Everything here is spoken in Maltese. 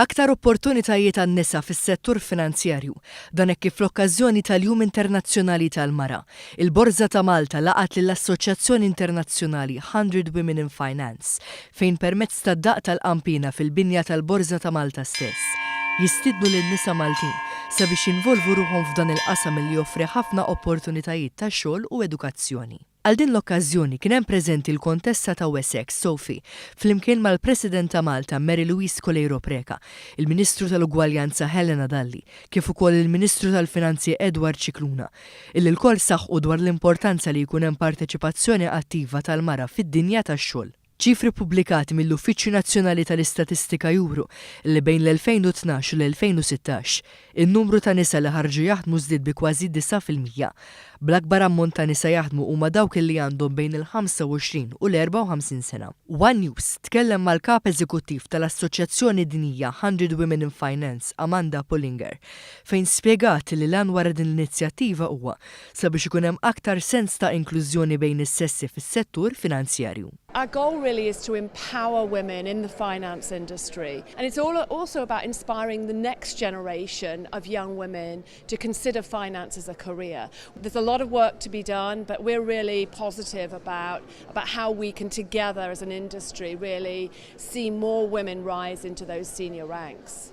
Aktar opportunitajiet għan-nisa fis-settur finanzjarju, dan hekk kif fl-okkażjoni tal-Jum Internazzjonali tal-Mara. Il-Borża ta' Malta laqat lill-Assoċjazzjoni Internazzjonali 100 Women in Finance fejn permezz tad-daq tal-qampina fil-binja tal-Borża ta' Malta stess jistidnu lin-nisa Maltin sabiex jinvolvu ruħhom f'dan il-qasam li joffri ħafna opportunitajiet ta' xogħol u edukazzjoni. Għal din l-okkażjoni kien hemm preżenti l-Kontessa ta' Wessex, Sophie, flimkien mal-President ta' Malta Mary Louise Colero Preka, il-Ministru tal-Ugwaljanza Helena Dalli, kif ukoll il-Ministru tal-Finanzi Edward Cicluna, illi l-kol saħħu dwar l-importanza li jkun hemm parteċipazzjoni attiva tal-mara fid-dinja tax-xogħol. ċifri pubblikati mill-Uffiċċju Nazzjonali tal-Istatistika juru li bejn l-2012 u l-2016 in-numru ta' nisa li ħarġu jaħdmu żdied bi kważi 9%. Bl-akbar ammont ta' nisa jaħdmu huma dawk li għandhom bejn il-25 u l-54 sena. One News tkellem mal-kap eżekuttiv tal-Assoċjazzjoni Dinjija 100 Women in Finance, Amanda Pullinger, fejn spjegat li l-għan wara din l-inizjattiva huwa sabiex ikun hemm aktar sens ta' inklużjoni bejn is-sessi fis-settur finanzjarju. Our goal really is to empower women in the finance industry, and it's also about inspiring the next generation of young women to consider finance as a career. There's a lot of work to be done, but we're really positive about how we can together as an industry really see more women rise into those senior ranks.